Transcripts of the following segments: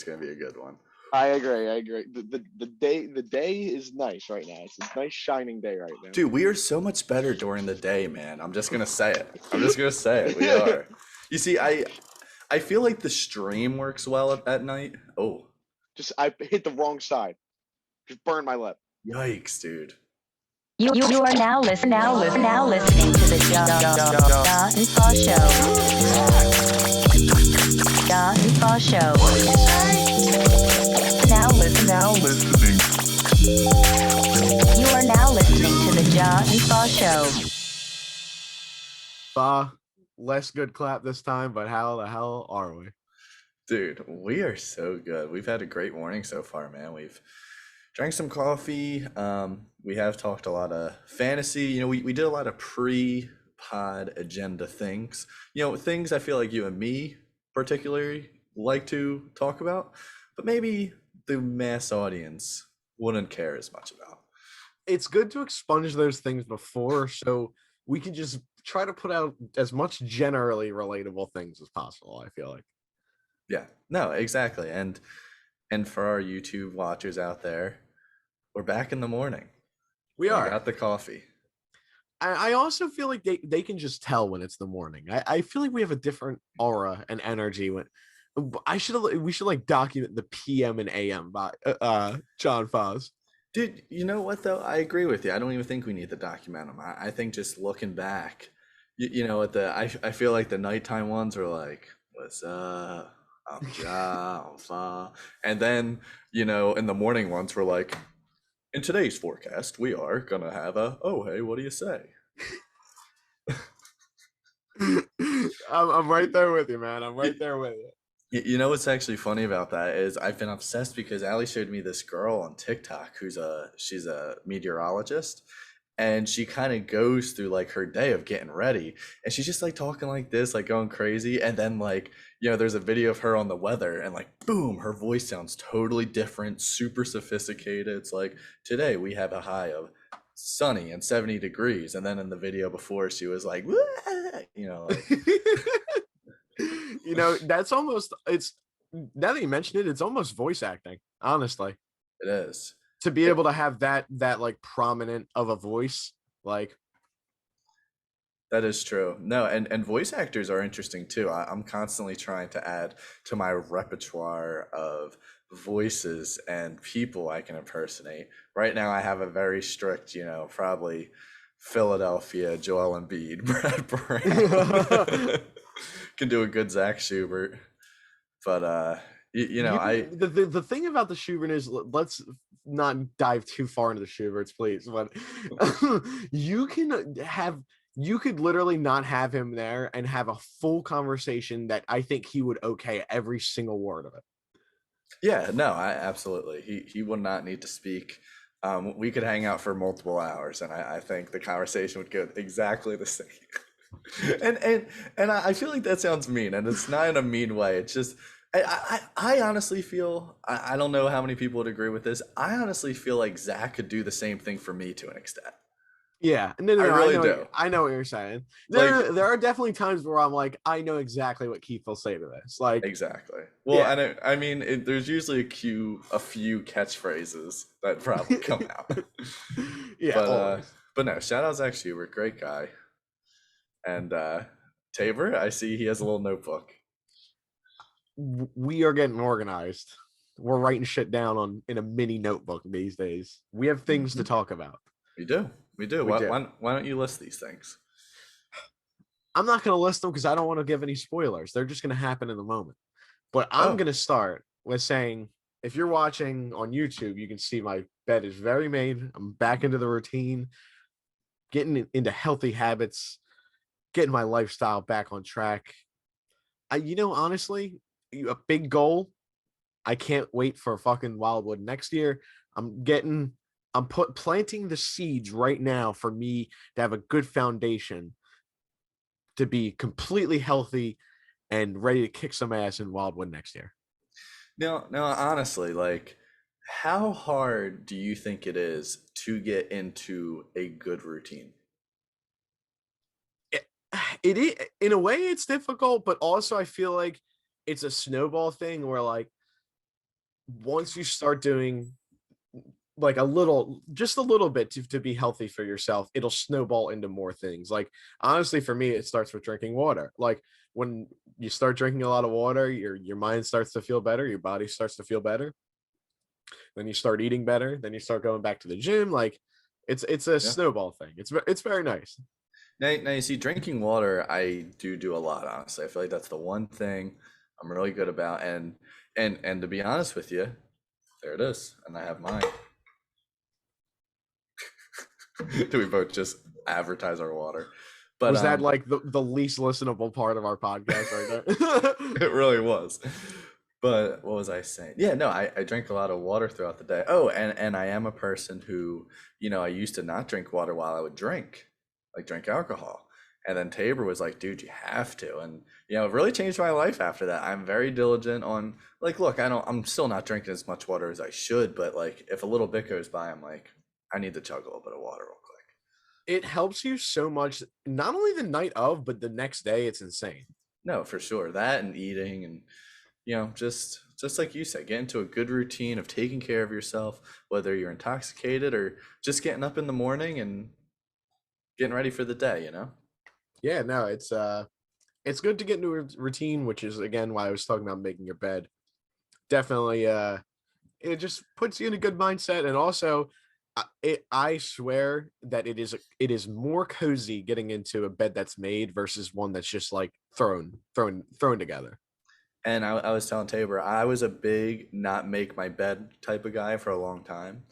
gonna be a good one. I agree. The day is nice right now. It's a nice shining day right now. Dude, we are so much better during the day, man. I'm just gonna say it. I'm just gonna say it. We are. You see, I feel like the stream works well at night. Oh, Just I hit the wrong side. Just burned my lip. yikes, dude. You are now listening to the Ja and Fa Show. Ja and Fa Show. Now listening. You are now listening to the Ja and Fa Show. Fa, less good clap this time, but how the hell are we? Dude, we are so good. We've had a great morning so far, man. We've drank some coffee. We have talked a lot of fantasy. You know, we did a lot of pre-pod agenda things. You know, things I feel like you and me particularly like to talk about, but maybe the mass audience wouldn't care as much about. It's good to expunge those things before, so we can just try to put out as much generally relatable things as possible, I feel like. Yeah, no, exactly. And for our YouTube watchers out there, we're back in the morning. We are. Got the coffee. I also feel like they can just tell when it's the morning. I feel like we have a different aura and energy when we should like document the PM and AM by John Foz. Dude, you know what though? I agree with you. I don't even think we need to document them. I think just looking back, you know, I feel like the nighttime ones are like, what's up? I'm Ja, I'm Fa. And then, you know, in the morning ones we're like, in today's forecast, we are gonna have oh hey, what do you say? I'm right there with you, man. I'm right there with you. You know what's actually funny about that is I've been obsessed because Ali showed me this girl on TikTok she's a meteorologist, and she kind of goes through like her day of getting ready, and she's just like talking like this, like going crazy, and then like, you know, there's a video of her on the weather and like boom, her voice sounds totally different, super sophisticated. It's like, today we have a high of sunny and 70 degrees, and then in the video before she was like, you know, like, you know, that's almost, it's, now that you mention it, it's almost voice acting, honestly. it is. To be able to have that like prominent of a voice, like. That is true. No, and voice actors are interesting too. I'm constantly trying to add to my repertoire of voices and people I can impersonate. Right now I have a very strict, you know, probably Philadelphia Joel Embiid, Brad Brown. Can do a good Zach Schubert. But you know, the thing about the Schubert is, let's not dive too far into the Schuberts, please, but you could literally not have him there and have a full conversation that I think he would okay every single word of it. Yeah, no, I absolutely. He would not need to speak. We could hang out for multiple hours, and I think the conversation would go exactly the same. and I feel like that sounds mean, and it's not in a mean way. It's just I honestly feel, I don't know how many people would agree with this. I honestly feel like Zach could do the same thing for me to an extent. Yeah, no, I really do. I know what you're saying. Like, there are definitely times where I'm like, I know exactly what Keith will say to this. Like, exactly. Well, yeah. I mean, there's usually a few catchphrases that probably come out. Yeah, but no, shout out Zach Schubert, great guy. And Tabor, I see he has a little notebook. We are getting organized. We're writing shit down in a mini notebook these days. We have things to talk about. We do. Why don't you list these things? I'm not going to list them because I don't want to give any spoilers. They're just going to happen in the moment. But I'm going to start with saying, if you're watching on YouTube, you can see my bed is very made. I'm back into the routine, getting into healthy habits, getting my lifestyle back on track. Honestly, a big goal. I can't wait for fucking Wildwood next year. I'm planting the seeds right now for me to have a good foundation to be completely healthy and ready to kick some ass in Wildwood next year. Now, honestly, like, how hard do you think it is to get into a good routine? It is, in a way, it's difficult, but also I feel like it's a snowball thing where, like, once you start doing like just a little bit to be healthy for yourself, it'll snowball into more things. Like honestly, for me, it starts with drinking water. Like when you start drinking a lot of water, your mind starts to feel better, your body starts to feel better. Then you start eating better. Then you start going back to the gym. Like it's a Yeah. snowball thing. It's very nice. Now you see, drinking water, I do a lot, honestly. I feel like that's the one thing I'm really good about. And to be honest with you, there it is. And I have mine. Do we both just advertise our water? But Was that like the least listenable part of our podcast right there? it really was. But what was I saying? Yeah, no, I drink a lot of water throughout the day. Oh, and I am a person who, I used to not drink water while I would drink alcohol. And then Tabor was like, dude, you have to. And, it really changed my life after that. I'm very diligent on, like, look, I'm still not drinking as much water as I should, but like, if a little bit goes by, I'm like, I need to chug a little bit of water real quick. It helps you so much, not only the night of, but the next day. It's insane. No, for sure. That and eating and, just like you said, get into a good routine of taking care of yourself, whether you're intoxicated or just getting up in the morning and getting ready for the day. Yeah, no, it's good to get into a routine, which is again why I was talking about making your bed. Definitely, it just puts you in a good mindset, and also, I swear that it is more cozy getting into a bed that's made versus one that's just like thrown together. And I was telling Tabor, I was a big not make my bed type of guy for a long time.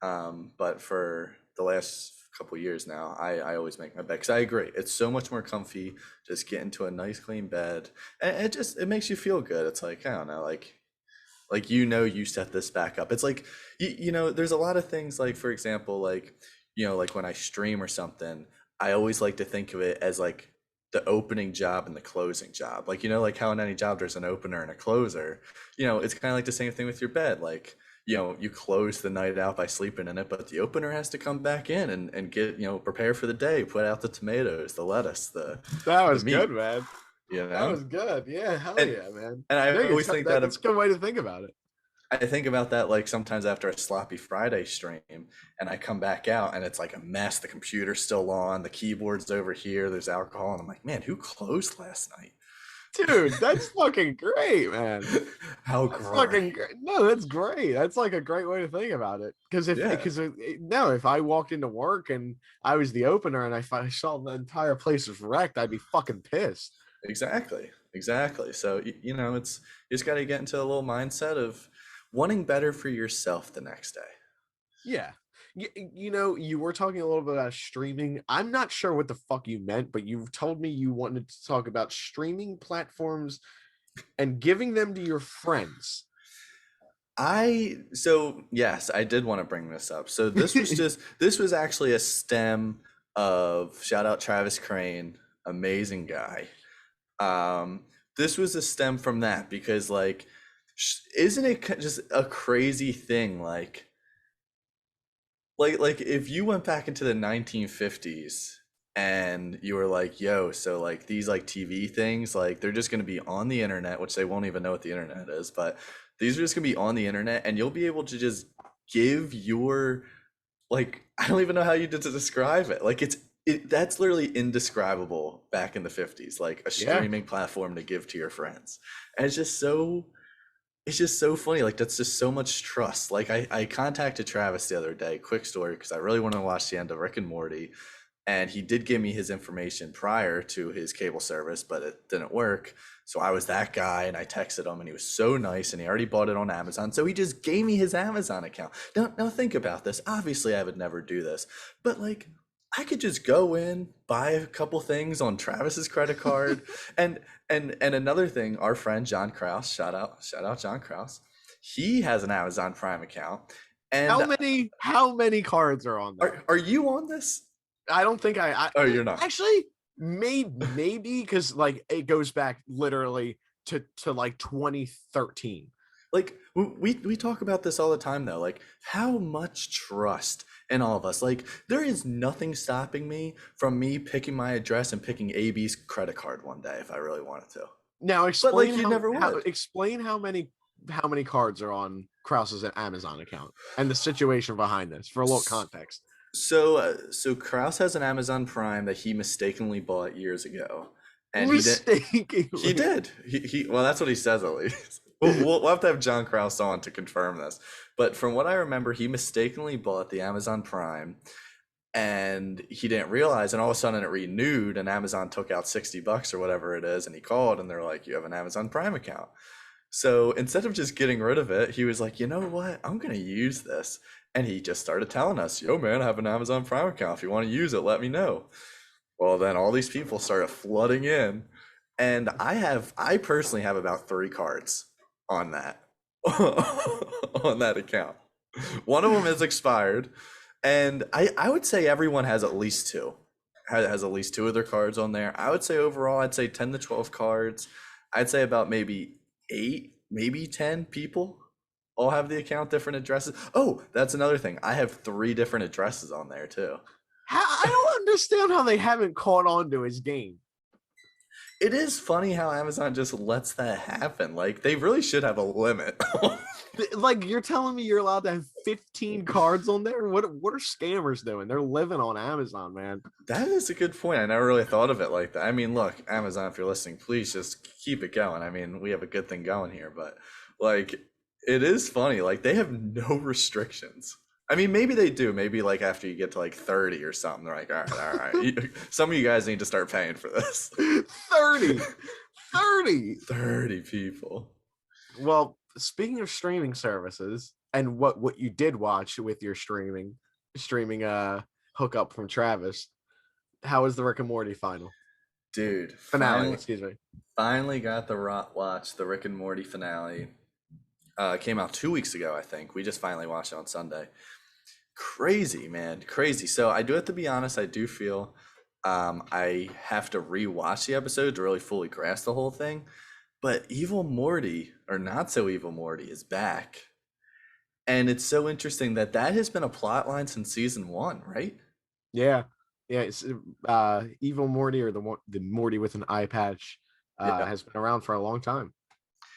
But for the last couple years now, I always make my bed because I agree. It's so much more comfy. Just get into a nice clean bed. And it makes you feel good. It's like, I don't know, like you set this back up. It's like there's a lot of things, like for example, like like when I stream or something, I always like to think of it as like the opening job and the closing job. Like like how in any job there's an opener and a closer. It's kind of like the same thing with your bed. Like you close the night out by sleeping in it, but the opener has to come back in and get prepare for the day, put out the tomatoes, the lettuce, That the was meat. good, man. That was And good. Yeah, hell and yeah, man. I Dang, always think that that's a good way to think about it. I think about that like sometimes after a sloppy Friday stream and I come back out and it's like a mess. The computer's still on, the keyboard's over here, there's alcohol, and I'm like, man, who closed last night? Dude, that's fucking great, man. How That's great. fucking great. No, that's great. That's like a great way to think about it. Because Yeah. if I walked into work and I was the opener and I saw the entire place was wrecked, I'd be fucking pissed. Exactly. So it's you just got to get into a little mindset of wanting better for yourself the next day. Yeah. You were talking a little bit about streaming. I'm not sure what the fuck you meant, but you told me you wanted to talk about streaming platforms and giving them to your friends. So yes, I did want to bring this up. So this was actually a stem of, shout out Travis Crane, amazing guy. This was a stem from that because like, isn't it just a crazy thing? Like if you went back into the 1950s and you were like, yo, so like these like TV things, like they're just going to be on the internet, which they won't even know what the internet is, but these are just going to be on the internet and you'll be able to just give your, like, I don't even know how you did to describe it. Like that's literally indescribable back in the 50s, like a streaming platform to give to your friends. And it's just so funny. Like that's just so much trust. Like I contacted Travis the other day, quick story, because I really wanted to watch the end of Rick and Morty, and he did give me his information prior to his cable service, but it didn't work. So I was that guy, and I texted him, and he was so nice, and he already bought it on Amazon, so he just gave me his Amazon account. Now think about this. Obviously I would never do this, but like I could just go in, buy a couple things on Travis's credit card. and another thing, our friend John Kraus, shout out John Kraus, he has an Amazon Prime account. And how many cards are on there? Are you on this? I don't think Oh, you're not. Actually, maybe because like it goes back literally to like 2013. Like we talk about this all the time though, like how much trust in all of us. Like there is nothing stopping me from me picking my address and picking AB's credit card one day if I really wanted to. Now explain you never would. explain how many how many cards are on Krause's Amazon account and the situation behind this for a little context. So Kraus has an Amazon Prime that he mistakenly bought years ago, and he did. Mistakenly. He did. He well, that's what he says at least. We'll have to have John Kraus on to confirm this. But from what I remember, he mistakenly bought the Amazon Prime, and he didn't realize, and all of a sudden it renewed, and Amazon took out $60 or whatever it is, and he called, and they're like, "You have an Amazon Prime account." So instead of just getting rid of it, he was like, "You know what? I'm gonna use this." And he just started telling us, "Yo, man, I have an Amazon Prime account. If you want to use it, let me know." Well, then all these people started flooding in, and I personally have about 3 cards on that on that account. One of them is expired, and I would say everyone has at least two. Has at least 2 of their cards on there. I would say overall, I'd say 10 to 12 cards. I'd say about maybe 8, maybe 10 people all have the account, different addresses. Oh, that's another thing. I have 3 different addresses on there too. I don't understand how they haven't caught on to his game. It is funny how Amazon just lets that happen. Like, they really should have a limit. Like, you're telling me you're allowed to have 15 cards on there? What are scammers doing? They're living on Amazon, man. That is a good point. I never really thought of it like that. I mean, look, Amazon, if you're listening, please just keep it going. I mean, we have a good thing going here, but like, it is funny. Like, they have no restrictions. I mean, maybe they do. Maybe like after you get to like 30 or something, they're like, all right. Some of you guys need to start paying for this. 30. 30 people. Well, speaking of streaming services and what you did watch with your streaming hookup from Travis, how was the Rick and Morty final? Dude, Finale, excuse me. Finally got the watch the Rick and Morty finale. It came out 2 weeks ago, I think. We just finally watched it on Sunday. Crazy, man, crazy. So I do have to be honest. I do feel I have to rewatch the episode to really fully grasp the whole thing. But Evil Morty, or Not So Evil Morty, is back, and it's so interesting that has been a plot line since season 1, right? Yeah. It's Evil Morty, or the Morty with an eye patch, has been around for a long time,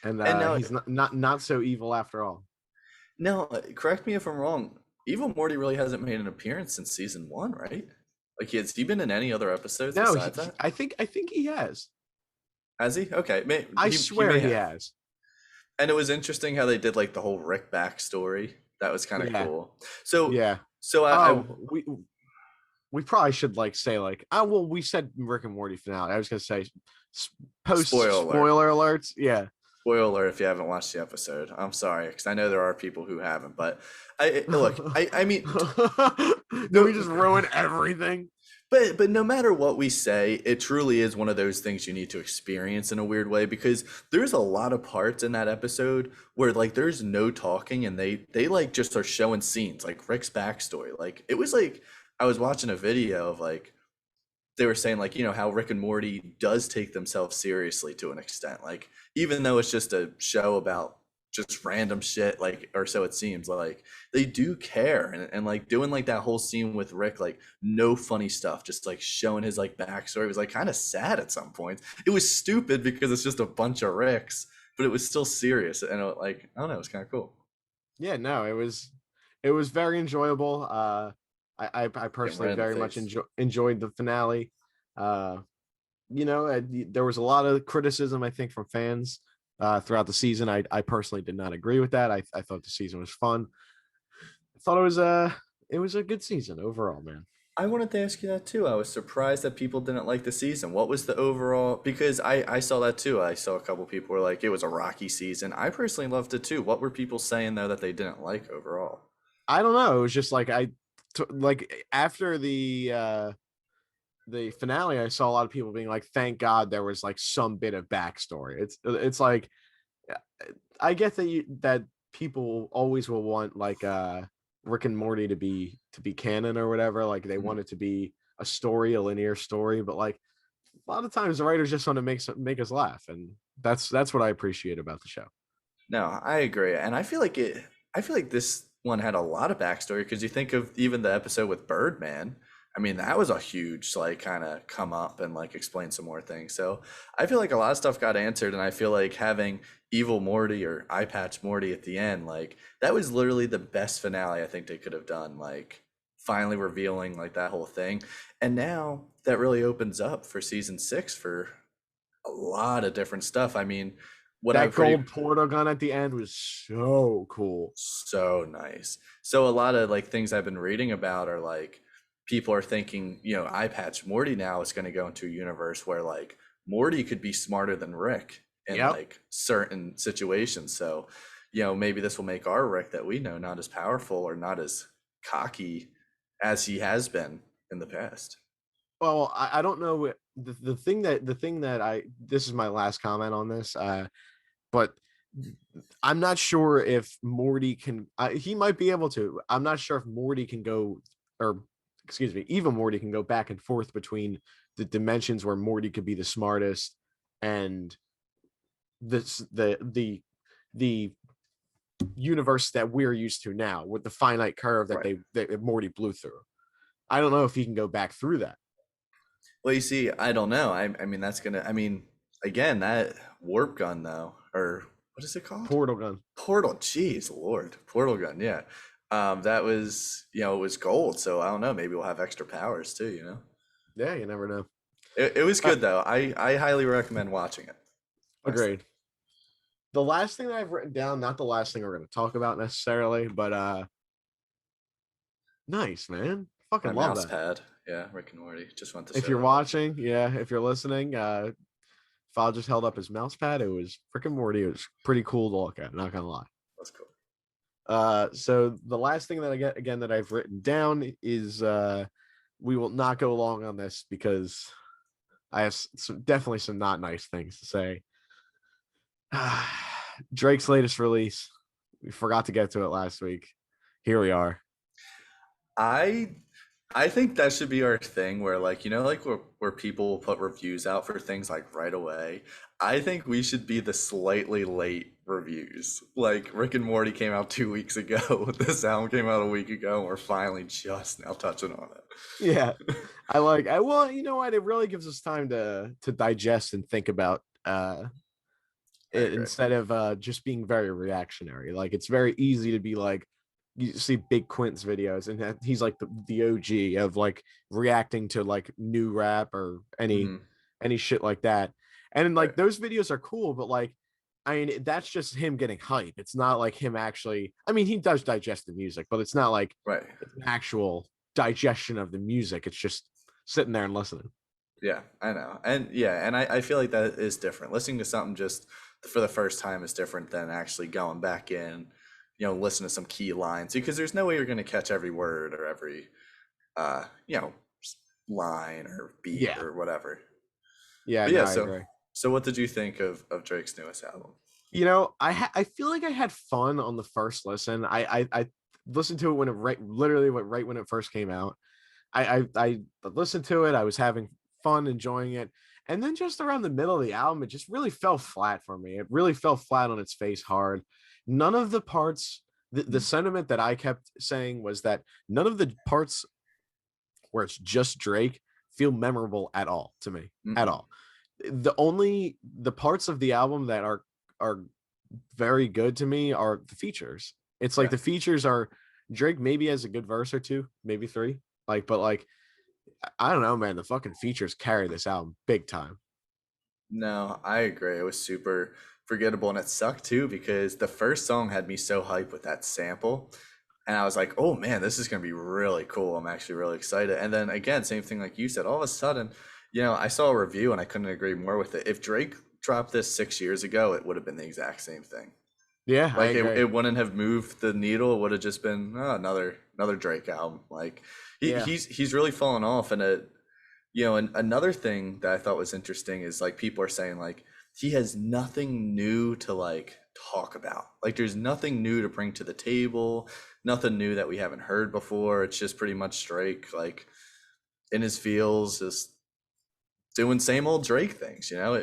and now, he's not so evil after all. No, correct me if I'm wrong. Evil Morty really hasn't made an appearance since season 1, right? Like, has he been in any other episodes besides that? I think he has. Has he? Okay, I swear he has. And it was interesting how they did like the whole Rick backstory. That was kind of cool. So yeah. So we probably should like say like, well, we said Rick and Morty finale. I was gonna say post spoiler alerts. Yeah. Spoiler alert if you haven't watched the episode. I'm sorry, because I know there are people who haven't. But I mean, do we just ruin everything? But no matter what we say, it truly is one of those things you need to experience in a weird way, because there's a lot of parts in that episode where like there's no talking, and they like just are showing scenes like Rick's backstory. Like, it was like I was watching a video of like they were saying like, you know, how Rick and Morty does take themselves seriously to an extent. Like, even though it's just a show about just random shit, like, or so it seems, like they do care, and like doing like that whole scene with Rick, like no funny stuff, just like showing his like backstory. It was like kind of sad at some points. It was stupid because it's just a bunch of Ricks, but it was still serious, and like, I don't know, it was kind of cool. Yeah, no, it was very enjoyable. I personally very much enjoyed the finale. You know, there was a lot of criticism, I think, from fans throughout the season. I personally did not agree with that. I thought the season was fun. I thought it was a good season overall, man. I wanted to ask you that too. I was surprised that people didn't like the season. What was the overall? Because I saw that too. I saw a couple people were like, it was a rocky season. I personally loved it too. What were people saying though that they didn't like overall? I don't know. It was just like like after the finale, I saw a lot of people being like, thank God there was like some bit of backstory. It's like, I get that people always will want like Rick and Morty to be canon or whatever. Like, they want it to be a story, a linear story, but like a lot of times the writers just want to make us laugh, and that's what I appreciate about the show. No, I agree, and I feel like this one had a lot of backstory, because you think of even the episode with Birdman. I mean, that was a huge like kind of come up and like explain some more things. So I feel like a lot of stuff got answered, and I feel like having Evil Morty or Eye Patch Morty at the end, like that was literally the best finale I think they could have done. Like finally revealing like that whole thing. And now that really opens up for season 6 for a lot of different stuff. I mean, what That I've pretty gold portal gun at the end was so cool. so nice. So a lot of like things I've been reading about are like people are thinking, Eye Patch Morty now is going to go into a universe where like Morty could be smarter than Rick in Yep. like certain situations. So, maybe this will make our Rick that we know not as powerful or not as cocky as he has been in the past. Well, I don't know the thing that I this is my last comment on this. But I'm not sure if Morty can. He might be able to. I'm not sure if Morty can go, or excuse me, even Morty can go back and forth between the dimensions where Morty could be the smartest and the universe that we're used to now with the finite curve that Right. that Morty blew through. I don't know if he can go back through that. Well, you see, I don't know. I mean, again, that warp gun though, or what is it called? Portal gun. Portal. Jeez, Lord, portal gun. Yeah, that was it was gold. So I don't know. Maybe we'll have extra powers too. Yeah, you never know. It was good though. I highly recommend watching it. Agreed. The last thing that I've written down, not the last thing we're going to talk about necessarily, but nice, man. My Fucking love mouse that. pad. Yeah, Rick and Morty. Just want to. If you're watching, yeah, if you're listening, File just held up his mouse pad. It was freaking Morty. It was pretty cool to look at, not gonna lie. That's cool. So the last thing that I get again that I've written down is we will not go long on this because I have definitely some not nice things to say. Drake's latest release. We forgot to get to it last week. Here we are. I think that should be our thing where like like where people will put reviews out for things like right away. I think we should be the slightly late reviews. Like Rick and Morty came out 2 weeks ago. This album came out a week ago, and we're finally just now touching on it. Yeah. Well, you know what? It really gives us time to digest and think about it instead of just being very reactionary. Like it's very easy to be like, you see Big Quint's videos and he's like the OG of like reacting to like new rap or any shit like that. And like those videos are cool, but like I mean that's just him getting hype. It's not like him actually, I mean he does digest the music, but it's not like Right. it's an actual digestion of the music. It's just sitting there and listening. Yeah, I know. And yeah, and I feel like that is different. Listening to something just for the first time is different than actually going back in, listen to some key lines, because there's no way you're going to catch every word or every, line or beat or whatever. Yeah, But yeah. no, I agree. So what did you think of Drake's newest album? I feel like I had fun on the first listen. I listened to it when it literally went right when it first came out. I listened to it. I was having fun, enjoying it. And then just around the middle of the album, it just really fell flat for me. It really fell flat on its face hard. None of the parts, the sentiment that I kept saying was that none of the parts where it's just Drake feel memorable at all to me, at all. The parts of the album that are very good to me are the features. It's like the features are Drake maybe has a good verse or two, maybe three. But I don't know, man. The fucking features carry this album big time. No, I agree. It was super forgettable, and it sucked too because the first song had me so hyped with that sample, and I was like, "Oh man, this is gonna be really cool." I'm actually really excited. And then again, same thing like you said. All of a sudden, I saw a review and I couldn't agree more with it. If Drake dropped this 6 years ago, it would have been the exact same thing. Yeah, like it wouldn't have moved the needle. It would have just been another Drake album. Like he's really fallen off, and and another thing that I thought was interesting is like people are saying like he has nothing new to like talk about. Like there's nothing new to bring to the table, nothing new that we haven't heard before. It's just pretty much Drake like in his feels, just doing same old Drake things, no,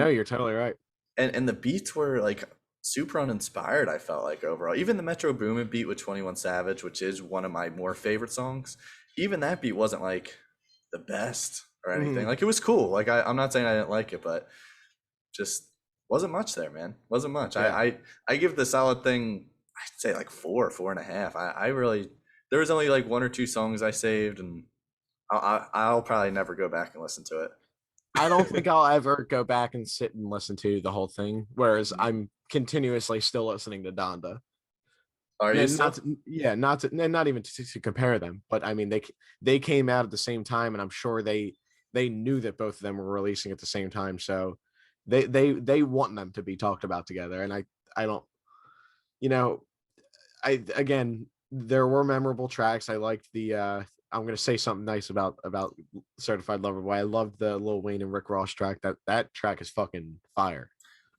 you're totally right. And the beats were like super uninspired, I felt like overall. Even the Metro Boomin beat with 21 Savage, which is one of my more favorite songs, even that beat wasn't like the best or anything. Like it was cool. Like I'm not saying I didn't like it, but just Wasn't much there, man. Wasn't much. Yeah. I give the solid thing, I'd say like 4.5. I really, there was only like one or two songs I saved, and I'll probably never go back and listen to it. I don't think I'll ever go back and sit and listen to the whole thing. Whereas Mhm. I'm continuously still listening to Donda. Are you And still? not even to compare them, but I mean they came out at the same time, and I'm sure they knew that both of them were releasing at the same time, so they want them to be talked about together. And I don't, you know, I again, there were memorable tracks. I liked the I'm gonna say something nice about Certified Lover Boy. I loved the Lil Wayne and Rick Ross track. That track is fucking fire. Fire.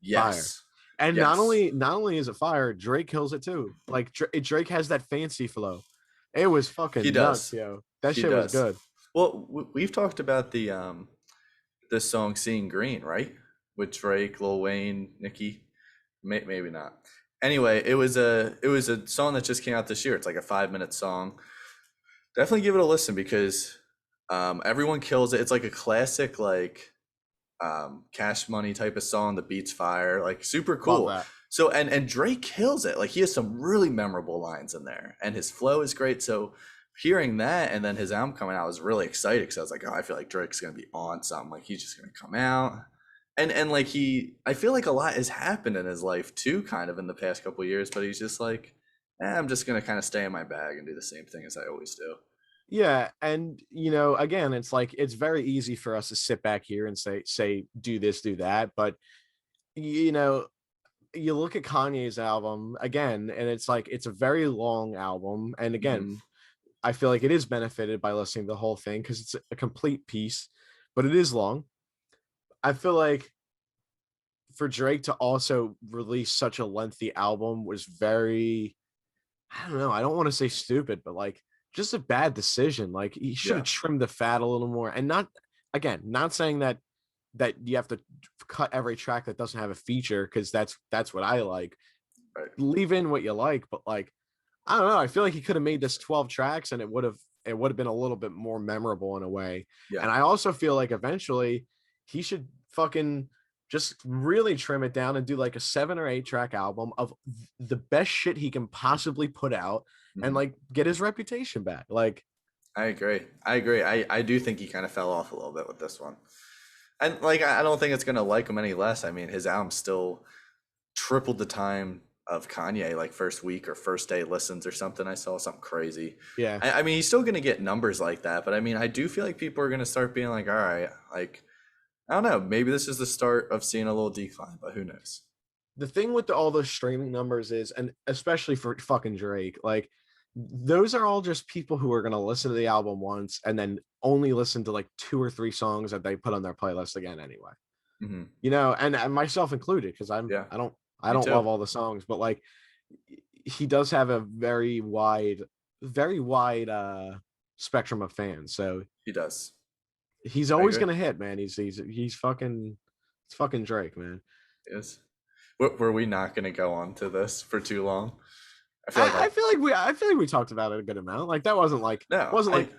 Yes. And Yes. not only is it fire, Drake kills it too. Like Drake has that fancy flow. It was He fucking nuts, does. yo. That He shit was does. good. Well, we've talked about the song "Seeing Green," right? With Drake, Lil Wayne, Nicki. Maybe not. Anyway, it was a song that just came out this year. It's like a 5 minute song. Definitely give it a listen because everyone kills it. It's like a classic like Cash Money type of song. The beats fire, like super Love cool. that. So and Drake kills it. Like he has some really memorable lines in there, and his flow is great. So hearing that and then his album coming out, I was really excited because I was like, oh, I feel like Drake's gonna be on something. Like he's just gonna come out. And like I feel like a lot has happened in his life too, kind of in the past couple of years. But he's just like, I'm just gonna kind of stay in my bag and do the same thing as I always do. Yeah, and again, it's like it's very easy for us to sit back here and say do this, do that, but you know, you look at Kanye's album again, and it's like it's a very long album, and Hmm. again, I feel like it is benefited by listening to the whole thing because it's a complete piece, but it is long. I feel like for Drake to also release such a lengthy album was very, I don't know, I don't want to say stupid, but like just a bad decision. Like he should Yeah. have trimmed the fat a little more, and not, again, not saying that you have to cut every track that doesn't have a feature, because that's what I like. Right. Leave in what you like, but like, I don't know, I feel like he could have made this 12 tracks and it would have been a little bit more memorable in a way. Yeah. And I also feel like eventually he should fucking just really trim it down and do like a 7 or 8 track album of the best shit he can possibly put out, and Hmm. like get his reputation back. Like, I agree. I agree. I do think he kind of fell off a little bit with this one. And like I don't think it's gonna like him any less. I mean, his album still tripled the time of Kanye, like first week or first day listens or something. I saw something crazy. yeah. I mean, he's still gonna get numbers like that, but I mean, I do feel like people are gonna start being like, all right, like I don't know, maybe this is the start of seeing a little decline, but who knows? The thing with all those streaming numbers is, and especially for fucking Drake, like those are all just people who are gonna listen to the album once and then only listen to like 2 or 3 songs that they put on their playlist again anyway. Hmm. And myself included, because Yeah, I me don't too. love all the songs, but like he does have a very wide spectrum of fans. So He does. he's I always agree. gonna hit, man. He's fucking, it's fucking Drake, man. He is. Were we not gonna go on to this for too long? I feel like I feel like we talked about it a good amount. Like that no, wasn't like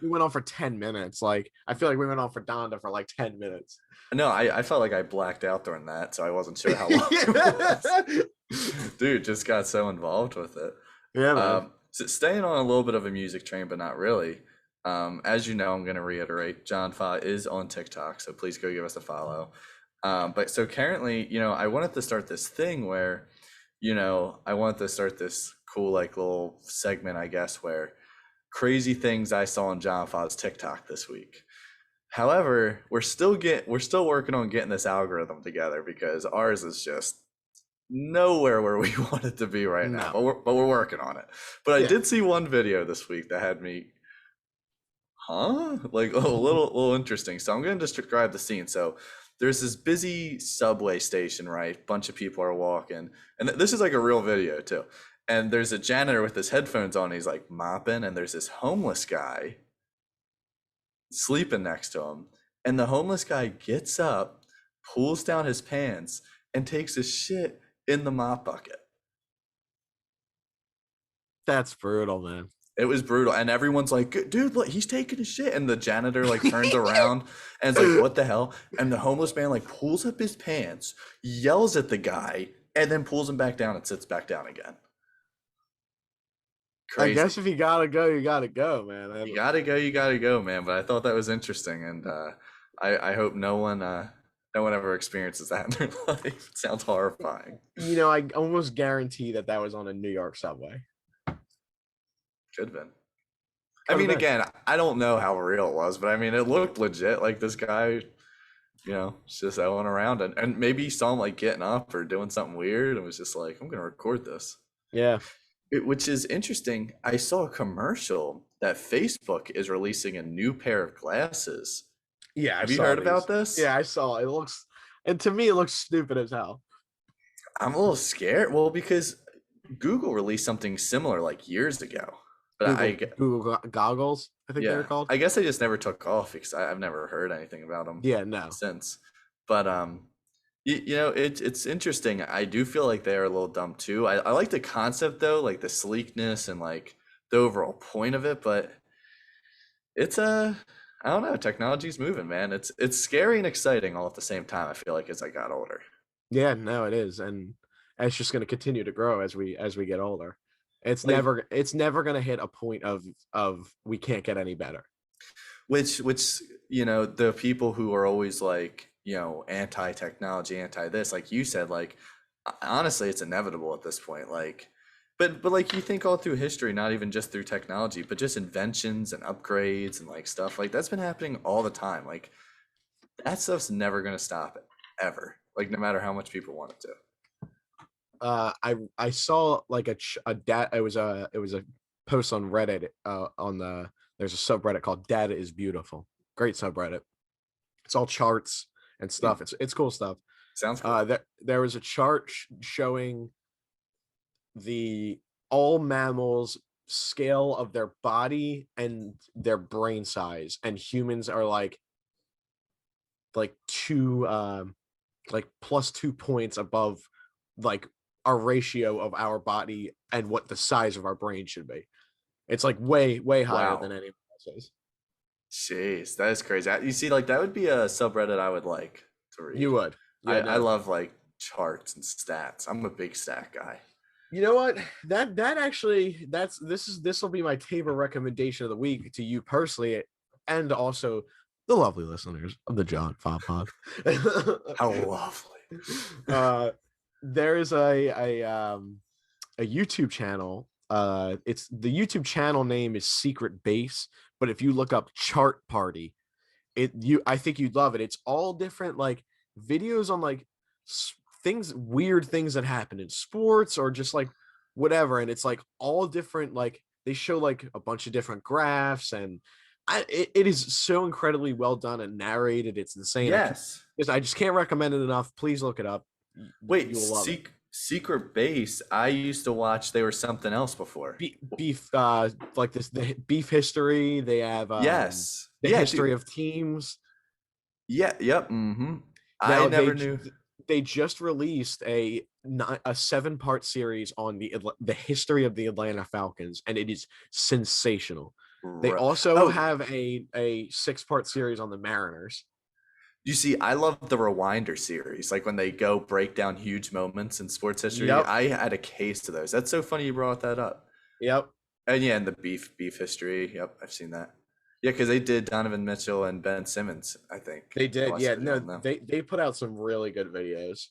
we went on for 10 minutes. Like I feel like we went on for Donda for like 10 minutes. no, I felt like I blacked out during that, so I wasn't sure how long it was. Dude, just got so involved with it. Yeah, man. So staying on a little bit of a music train, but not really. As you know, I'm going to reiterate, John Fa is on TikTok, so please go give us a follow. But so currently, I wanted to start this thing where, I wanted to start this cool, like, little segment, I guess, where crazy things I saw on John Fa's TikTok this week. However, we're still working on getting this algorithm together because ours is just nowhere where we want it to be right now. No. But we're working on it. But I Yeah. did see one video this week that had me, like a little interesting. So I'm going to describe the scene. So there's this busy subway station, right? Bunch of people are walking, and this is like a real video too. And there's a janitor with his headphones on. He's like mopping, and there's this homeless guy sleeping next to him. And the homeless guy gets up, pulls down his pants, and takes his shit in the mop bucket. That's brutal, man. It was brutal, and everyone's like, "Dude, look, he's taking a shit." And the janitor like turns around and is like, "What the hell?" And the homeless man like pulls up his pants, yells at the guy, and then pulls him back down and sits back down again. I Crazy. guess if you gotta go, you gotta go, man. You gotta go, man. But I thought that was interesting, and I hope no one ever experiences that in their life. It sounds horrifying. You know, I almost guarantee that was on a New York subway. Could have been. I Could've mean, been. again, I don't know how real it was, but I mean, it looked legit. Like this guy, just going around, and maybe he saw him like getting up or doing something weird, and was just like, "I'm gonna record this." Yeah. Which is interesting. I saw a commercial that Facebook is releasing a new pair of glasses. Yeah. Have you heard about this? Yeah, I saw. It looks, and to me, it looks stupid as hell. I'm a little scared. Well, because Google released something similar like years ago. But Google goggles, I think they're called. I guess they just never took off because I've never heard anything about them. Yeah, no. Since, but it's interesting. I do feel like they are a little dumb too. I like the concept though, like the sleekness and like the overall point of it. But it's I don't know. Technology's moving, man. It's scary and exciting all at the same time. I feel like as I got older. Yeah, no, it is, and it's just going to continue to grow as we get older. It's Like- never going to hit a point of we can't get any better. Which the people who are always like anti-technology, anti this, like you said, like honestly it's inevitable at this point, like but like you think all through history, not even just through technology, but just inventions and upgrades and like stuff like that's been happening all the time. Like that stuff's never going to stop ever, like no matter how much people want it to. I saw like it was a post on Reddit there's a subreddit called Data is Beautiful. Great subreddit. It's all charts and stuff. It's cool stuff. Sounds cool. There was a chart showing the all mammals scale of their body and their brain size, and humans are like two plus 2 points above like our ratio of our body and what the size of our brain should be. It's like way higher Wow. than anyone else's. Jeez, that is crazy. You see, like that would be a subreddit I would like to read. You would. Yeah, I love like charts and stats. I'm a big stat guy. You know what? That actually this will be my table recommendation of the week to you personally, and also the lovely listeners of the John Fob Pod. How lovely. There is a YouTube channel. It's the YouTube channel name is Secret Base, but if you look up Chart Party, I think you'd love it. It's all different like videos on like weird things that happen in sports or just like whatever, and it's like all different, like they show like a bunch of different graphs, and it is so incredibly well done and narrated. It's insane. Yes. I just can't recommend it enough. Please look it up. Wait, You'll love it. Secret Base. I used to watch. They were something else before. Beef, like this, the beef history. They have Yes. the Yeah, history dude. of teams. Yeah. Yep. Mm-hmm. Now, I never knew. They just released a 7-part series on the history of the Atlanta Falcons, and it is sensational. They also have a 6-part series on the Mariners. You see, I love the Rewinder series, like when they go break down huge moments in sports history. Yep. I had a case of those. That's so funny you brought that up. Yep. And yeah, and the beef history. Yep, I've seen that. Yeah, because they did Donovan Mitchell and Ben Simmons, I think. They did. Watched Yeah, a video no, on them. they put out some really good videos.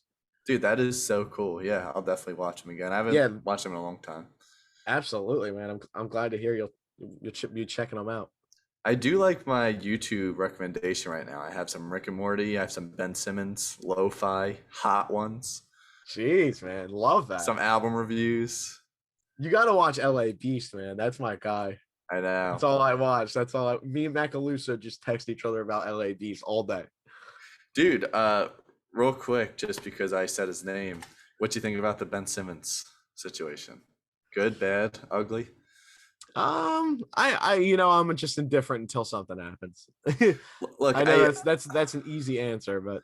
Dude, that is so cool. Yeah, I'll definitely watch them again. I haven't watched them in a long time. Absolutely, man. I'm glad to hear you'll be checking them out. I do like my YouTube recommendation right now. I have some Rick and Morty. I have some Ben Simmons, lo-fi, hot ones. Jeez, man, love that. Some album reviews. You got to watch LA Beast, man. That's my guy. I know. That's all I watch. Me and Macaluso just text each other about LA Beast all day. Dude, real quick, just because I said his name, what do you think about the Ben Simmons situation? Good, bad, ugly? I'm just indifferent until something happens. Look, I know that's an easy answer, but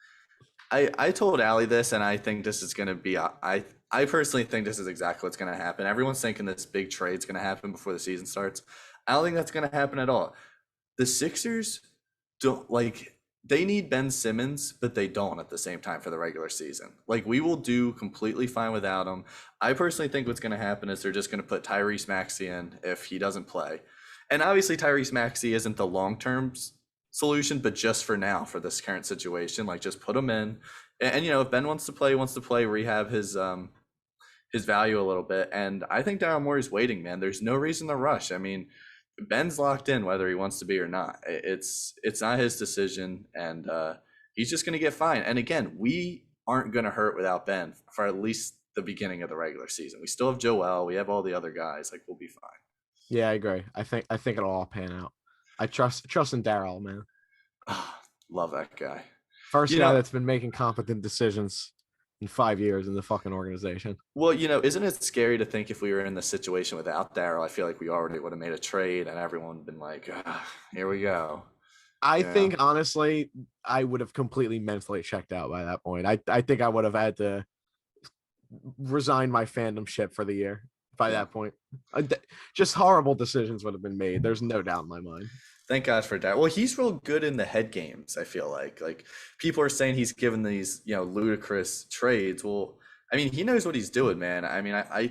I told Allie this, and I think this is gonna be I I personally think this is exactly what's going to happen. Everyone's thinking this big trade's going to happen before the season starts. I don't think that's going to happen at all. The Sixers don't like they need Ben Simmons, but they don't at the same time for the regular season. Like we will do completely fine without him. I personally think what's going to happen is they're just going to put Tyrese Maxey in if he doesn't play. And obviously Tyrese Maxey isn't the long-term solution, but just for now, for this current situation, like just put him in. And if Ben wants to play, rehab his value a little bit. And I think Daryl Morey's waiting, man. There's no reason to rush. I mean, Ben's locked in whether he wants to be or not. It's not his decision, and he's just going to get fine. And again, we aren't going to hurt without Ben for at least the beginning of the regular season. We still have Joel. We have all the other guys. Like we'll be fine. Yeah, I agree. I think it'll all pan out. I trust in Daryl, man. Love that guy. First guy that's been making competent decisions in 5 years in the fucking organization. Well, isn't it scary to think if we were in this situation without Daryl? I feel like we already would have made a trade and everyone would have been like, here we go. I think, honestly, I would have completely mentally checked out by that point. I think I would have had to resign my fandom ship for the year by that point. Just horrible decisions would have been made. There's no doubt in my mind. Thank God for that. Well, he's real good in the head games, I feel like. Like people are saying he's given these, ludicrous trades. Well, I mean, he knows what he's doing, man. I mean, a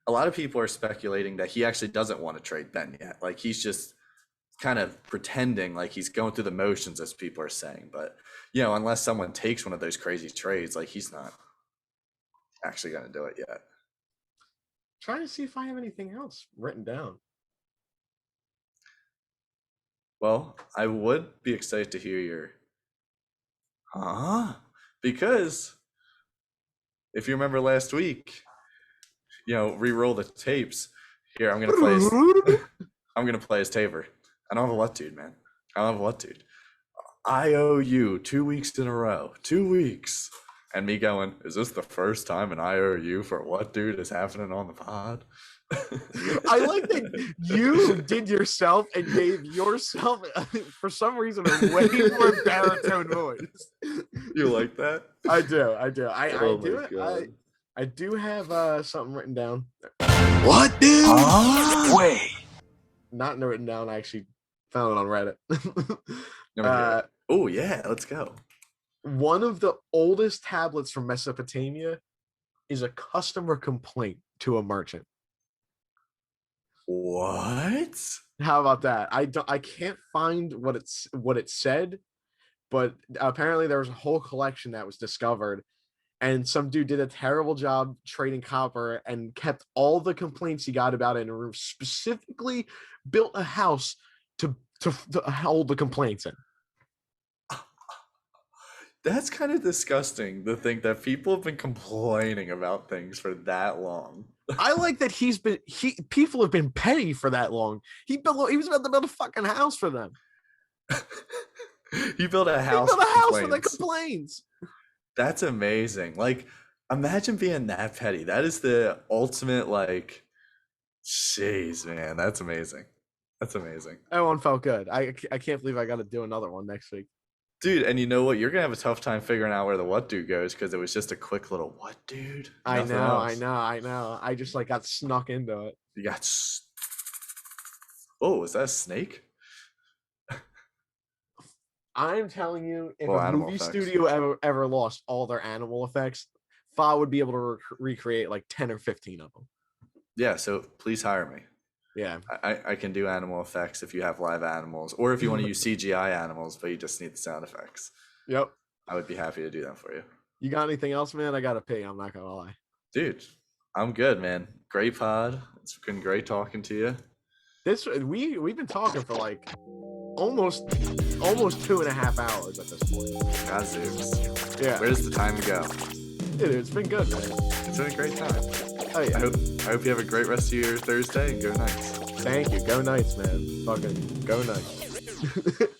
lot of people are speculating that he actually doesn't want to trade Ben yet. Like he's just kind of pretending like he's going through the motions, as people are saying. But, unless someone takes one of those crazy trades, like he's not actually going to do it yet. Trying to see if I have anything else written down. Well, I would be excited to hear your because if you remember last week, re-roll the tapes. Here, I'm gonna play as Tabor. I don't have a what dude, man. I don't have a what dude. I owe you 2 weeks in a row. 2 weeks. And me going, is this the first time an IOU for what dude is happening on the pod? I like that you did yourself and gave yourself, for some reason, a way more baritone voice. You like that? I do. I do have something written down. What, dude? Wait. Not written down. I actually found it on Reddit. Oh, yeah. Let's go. One of the oldest tablets from Mesopotamia is a customer complaint to a merchant. What? How about that? I can't find what it said, but apparently there was a whole collection that was discovered, and some dude did a terrible job trading copper and kept all the complaints he got about it in a room, specifically built a house to hold the complaints in. That's kind of disgusting to think that people have been complaining about things for that long. I like that people have been petty for that long. He was about to build a fucking house for them. He built a house. For the complaints. That's amazing. Like, imagine being that petty. That is the ultimate, like, jeez, man. That's amazing. That's amazing. That one felt good. I can't believe I got to do another one next week. Dude, and you know what? You're going to have a tough time figuring out where the what dude goes because it was just a quick little what dude. I know. I just got snuck into it. You got... Oh, is that a snake? I'm telling you, if a movie studio ever lost all their animal effects, Fa would be able to recreate like 10 or 15 of them. Yeah, so please hire me. Yeah, I can do animal effects if you have live animals, or if you want to use CGI animals, but you just need the sound effects. Yep. I would be happy to do that for you. You got anything else, man? I gotta pee. I'm not gonna lie. Dude, I'm good, man. Great pod. It's been great talking to you. We've been talking for like almost 2.5 hours at this point. Gazooks. Yeah. Where does the time go? Dude, it's been good, man. It's been a great time. Oh yeah. I hope you have a great rest of your Thursday and go Knights. Thank you. Go Knights, man. Fucking go Knights.